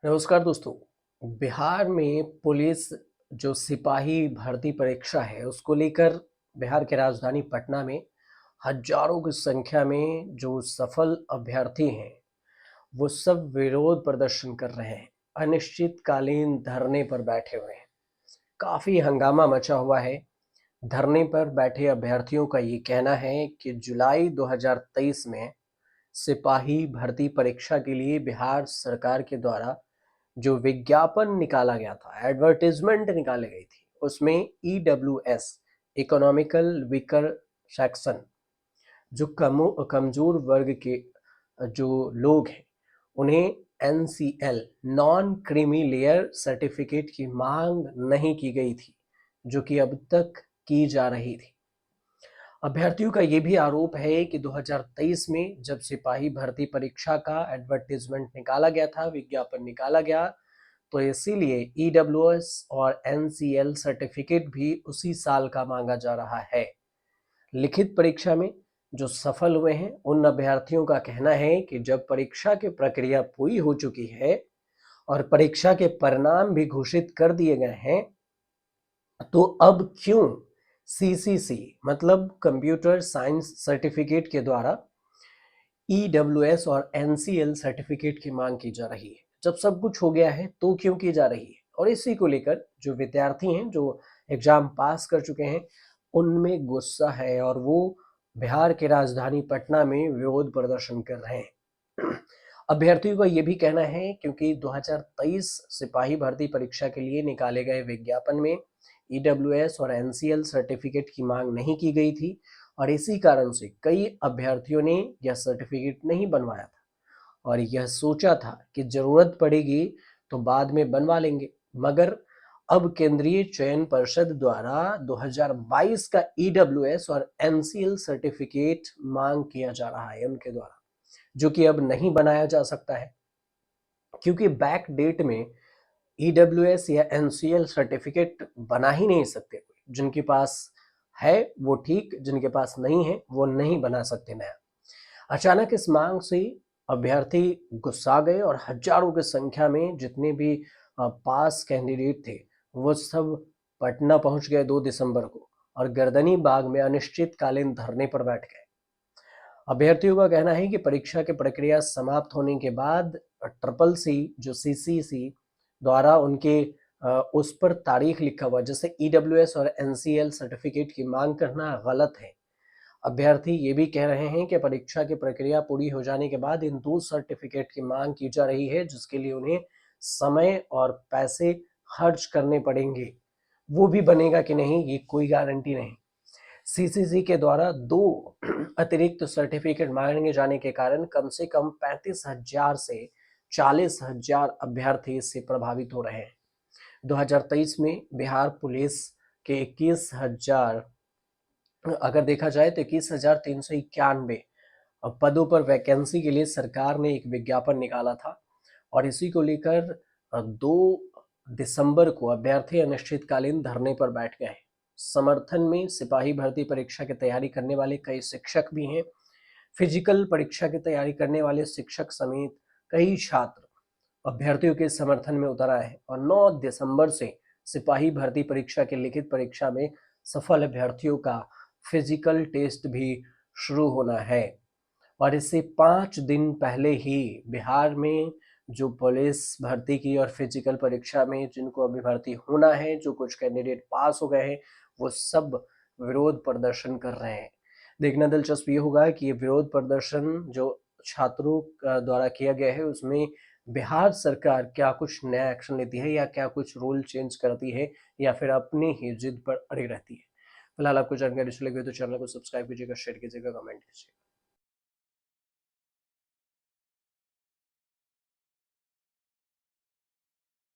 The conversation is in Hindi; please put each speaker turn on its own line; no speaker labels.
नमस्कार दोस्तों। बिहार में पुलिस जो सिपाही भर्ती परीक्षा है उसको लेकर बिहार की राजधानी पटना में हजारों की संख्या में जो सफल अभ्यर्थी हैं वो सब विरोध प्रदर्शन कर रहे हैं। अनिश्चितकालीन धरने पर बैठे हुए हैं। काफी हंगामा मचा हुआ है। धरने पर बैठे अभ्यर्थियों का ये कहना है कि जुलाई 2023 में सिपाही भर्ती परीक्षा के लिए बिहार सरकार के द्वारा जो विज्ञापन निकाला गया था, एडवर्टाइजमेंट निकाली गई थी, उसमें ईडब्ल्यूएस इकोनॉमिकल वीकर सेक्शन जो कमजोर वर्ग के जो लोग हैं उन्हें NCL non creamy layer certificate की मांग नहीं की गई थी, जो कि अब तक की जा रही थी। अभ्यर्थियों का ये भी आरोप है कि 2023 में जब सिपाही भर्ती परीक्षा का एडवर्टाइजमेंट निकाला गया था, विज्ञापन निकाला गया, तो इसीलिए ईडब्ल्यूएस और एनसीएल सर्टिफिकेट भी उसी साल का मांगा जा रहा है। लिखित परीक्षा में जो सफल हुए हैं उन अभ्यर्थियों का कहना है कि जब परीक्षा की प्रक्रिया पूरी हो चुकी है और परीक्षा के परिणाम भी घोषित कर दिए गए हैं, तो अब क्यों सीसीसी मतलब कंप्यूटर साइंस सर्टिफिकेट के द्वारा ईडब्ल्यूएस और एनसीएल सर्टिफिकेट की मांग की जा रही है। जब सब कुछ हो गया है तो क्यों की जा रही है? और इसी को लेकर जो विद्यार्थी हैं जो एग्जाम पास कर चुके हैं उनमें गुस्सा है और वो बिहार के राजधानी पटना में विरोध प्रदर्शन कर रहे हैं। अभ्यर्थियों का ये भी कहना है क्योंकि 2023 सिपाही भर्ती परीक्षा के लिए निकाले गए विज्ञापन में ईडब्ल्यूएस और एनसीएल सर्टिफिकेट की मांग नहीं की गई थी और इसी कारण से कई अभ्यर्थियों ने यह सर्टिफिकेट नहीं बनवाया था और यह सोचा था कि जरूरत पड़ेगी तो बाद में बनवा लेंगे। मगर अब केंद्रीय चयन परिषद द्वारा 2022 का ईडब्ल्यूएस और एनसीएल सर्टिफिकेट मांग किया जा रहा है उनके द्वारा, जो कि अब नहीं बनाया जा सकता है क्योंकि बैक डेट में ईडब्ल्यूएस या एनसीएल सर्टिफिकेट बना ही नहीं सकते। जिनके पास है वो ठीक, जिनके पास नहीं है वो नहीं बना सकते नया। अचानक इस मांग से अभ्यर्थी गुस्सा गए और हजारों की संख्या में जितने भी पास कैंडिडेट थे वो सब पटना पहुंच गए 2 दिसंबर को और गर्दनी बाग में अनिश्चितकालीन धरने पर बैठ गए। अभ्यर्थियों का कहना है कि परीक्षा की प्रक्रिया समाप्त होने के बाद ट्रिपल सी जो सीसीसी द्वारा उनके उस पर तारीख लिखा हुआ जैसे ईडब्ल्यूएस और एनसीएल सर्टिफिकेट की मांग करना गलत है। अभ्यर्थी ये भी कह रहे हैं कि परीक्षा की प्रक्रिया पूरी हो जाने के बाद इन 2 सर्टिफिकेट की मांग की जा रही है जिसके लिए उन्हें समय और पैसे खर्च करने पड़ेंगे। वो भी बनेगा कि नहीं ये कोई गारंटी नहीं। सीसीसी के द्वारा 2 अतिरिक्त सर्टिफिकेट मांगे जाने के कारण कम से कम 35,000 से 40,000 अभ्यर्थी इससे प्रभावित हो रहे हैं। 2023 में बिहार पुलिस के 21,000 अगर देखा जाए तो 21,391 पदों पर वैकेंसी के लिए सरकार ने एक विज्ञापन निकाला था और इसी को लेकर 2 दिसंबर को अभ्यर्थी अनिश्चितकालीन धरने पर बैठ गए हैं। समर्थन में सिपाही भर्ती परीक्षा की तैयारी करने वाले कई शिक्षक भी हैं। फिजिकल परीक्षा की तैयारी करने वाले शिक्षक समेत कई छात्र अभ्यर्थियों के समर्थन में उतर आए हैं और 9 दिसंबर से सिपाही भर्ती परीक्षा की लिखित परीक्षा में सफल अभ्यर्थियों का फिजिकल टेस्ट भी शुरू होना है। और इससे 5 दिन पहले ही बिहार में जो पुलिस भर्ती की और फिजिकल परीक्षा में जिनको अभी भर्ती होना है, जो कुछ कैंडिडेट पास हो गए हैं, वो सब विरोध प्रदर्शन कर रहे हैं। देखना दिलचस्प ये होगा कि ये विरोध प्रदर्शन जो छात्रों द्वारा किया गया है उसमें बिहार सरकार क्या कुछ नया एक्शन लेती है या क्या कुछ रूल चेंज करती है या फिर अपनी ही जिद पर अड़ी रहती है। फिलहाल आपको जानकारी अच्छी लगी हो तो चैनल को सब्सक्राइब कीजिएगा, शेयर कीजिएगा, कमेंट कीजिएगा।